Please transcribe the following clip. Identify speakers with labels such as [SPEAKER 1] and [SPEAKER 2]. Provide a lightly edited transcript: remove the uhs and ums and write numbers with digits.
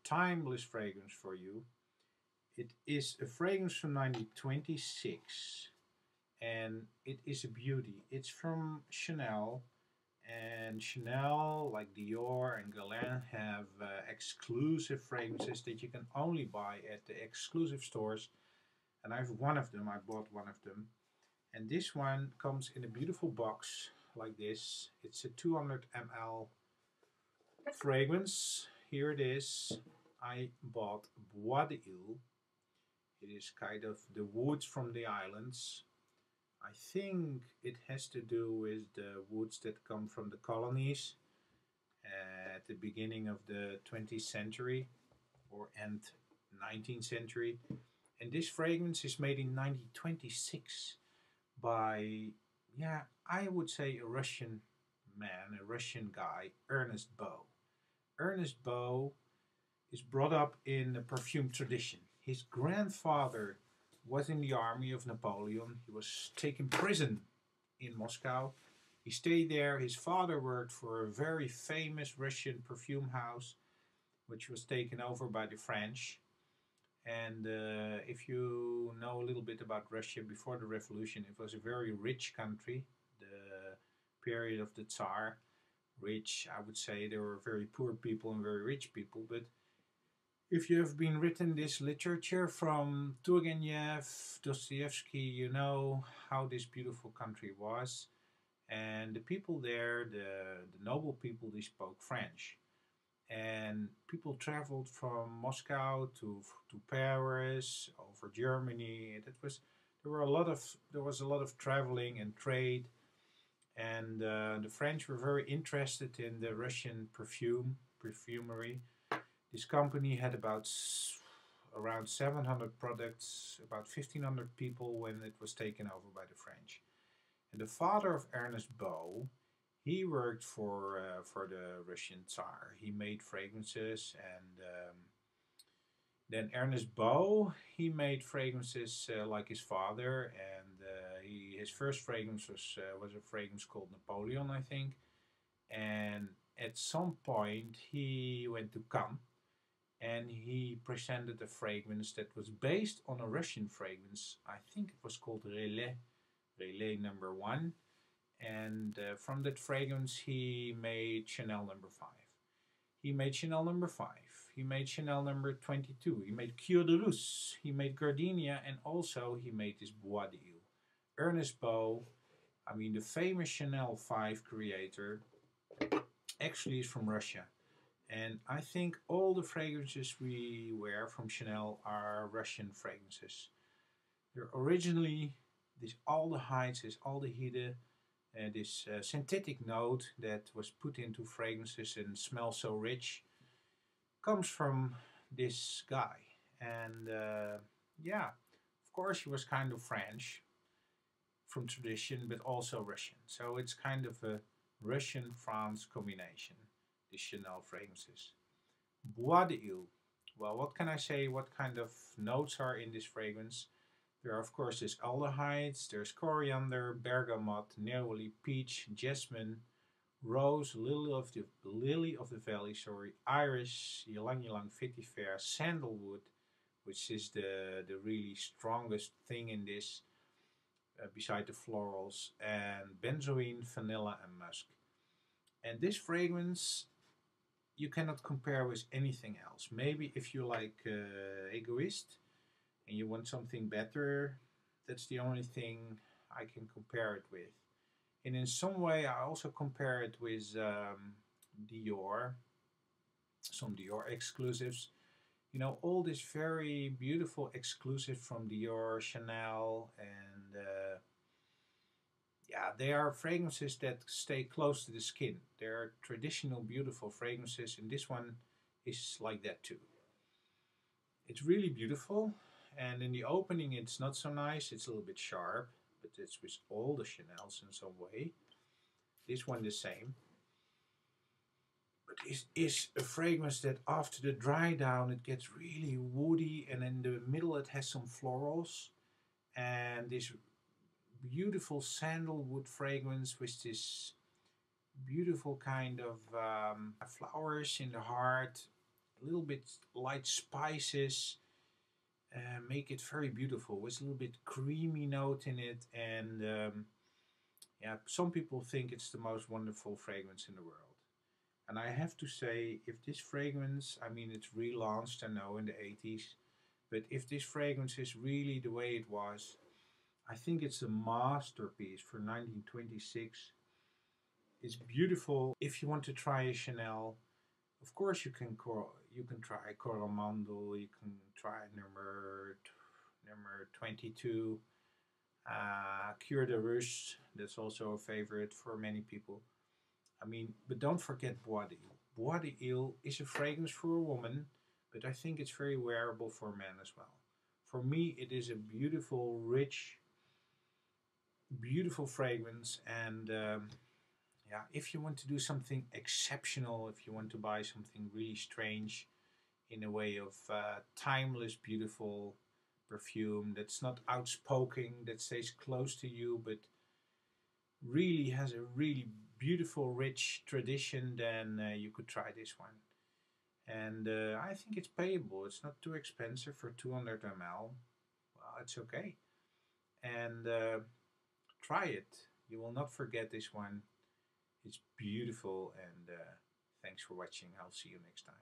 [SPEAKER 1] timeless fragrance for you. It is a fragrance from 1926 and it is a beauty. It's from Chanel, and Chanel, like Dior and Guerlain, have exclusive fragrances that you can only buy at the exclusive stores. And I have one of them, I bought one of them. And this one comes in a beautiful box like this. It's a 200 ml fragrance. Here it is. I bought Bois de Iles. It is kind of the woods from the islands. I think it has to do with the woods that come from the colonies at the beginning of the 20th century or end 19th century. And this fragrance is made in 1926 by, yeah, I would say a Russian man, a Russian guy, Ernest Beaux. Ernest Beaux is brought up in the perfume tradition. His grandfather was in the army of Napoleon. He was taken prison in Moscow. He stayed there. His father worked for a very famous Russian perfume house, which was taken over by the French. And if you know a little bit about Russia before the revolution, it was a very rich country. The period of the Tsar, rich, I would say there were very poor people and very rich people. But if you have been written this literature from Turgenev, Dostoevsky, you know how this beautiful country was. And the people there, the noble people, they spoke French. And people traveled from Moscow to Paris, over Germany. There was a lot of traveling and trade, and the French were very interested in the Russian perfumery. This company had around 700 products, about 1,500 people when it was taken over by the French. And the father of Ernest Beaux, he worked for the Russian Tsar. He made fragrances, and then Ernest Beaux, he made fragrances like his father, and his first fragrance was a fragrance called Napoleon, I think. And at some point, he went to Cannes, and he presented a fragrance that was based on a Russian fragrance. I think it was called Relais number 1. And from that fragrance he made Chanel number 5. He made Chanel number 5. He made Chanel number 22. He made Cure de Rus. He made Gardenia, and also he made this Bois de Iles. Ernest Beaux, I mean the famous Chanel 5 creator, actually is from Russia. And I think all the fragrances we wear from Chanel are Russian fragrances. They're originally this aldehydes, this aldehyde, this synthetic note that was put into fragrances and smells so rich, comes from this guy. And yeah, of course he was kind of French from tradition, but also Russian. So it's kind of a Russian-France combination, the Chanel fragrances. Bois de Iles. Well, what can I say? What kind of notes are in this fragrance? There are, of course, there's aldehydes, there's coriander, bergamot, neroli, peach, jasmine, rose, lily of the valley, sorry, iris, ylang-ylang, vetiver, sandalwood, which is the really strongest thing in this, beside the florals, and benzoin, vanilla, and musk. And this fragrance you cannot compare with anything else. Maybe if you like egoist and you want something better, that's the only thing I can compare it with. And in some way I also compare it with Dior, some Dior exclusives. You know, all this very beautiful exclusive from Dior, Chanel, and yeah, they are fragrances that stay close to the skin. They're traditional, beautiful fragrances, and this one is like that too. It's really beautiful, and in the opening it's not so nice, it's a little bit sharp, but it's with all the Chanels in some way. This one the same. But it is a fragrance that after the dry down it gets really woody, and in the middle it has some florals, and this beautiful sandalwood fragrance with this beautiful kind of flowers in the heart, a little bit light spices make it very beautiful. With a little bit creamy note in it, and yeah, some people think it's the most wonderful fragrance in the world. And I have to say, if this fragrance, I mean, it's relaunched, I know, in the 80s, but if this fragrance is really the way it was, I think it's a masterpiece for 1926. It's beautiful. If you want to try a Chanel, of course you can try Coromandel, you can try number 22, Cure de Russe. That's also a favorite for many people. I mean, but don't forget Bois de Iles. Bois de Iles is a fragrance for a woman, but I think it's very wearable for men as well. For me, it is a beautiful, rich, beautiful fragrance, and yeah, if you want to do something exceptional, if you want to buy something really strange in a way of timeless, beautiful perfume that's not outspoken, that stays close to you, but really has a really beautiful, rich tradition, then you could try this one. And I think it's payable. It's not too expensive for 200 ml. Well, it's okay. And try it. You will not forget this one. It's beautiful, and thanks for watching. I'll see you next time.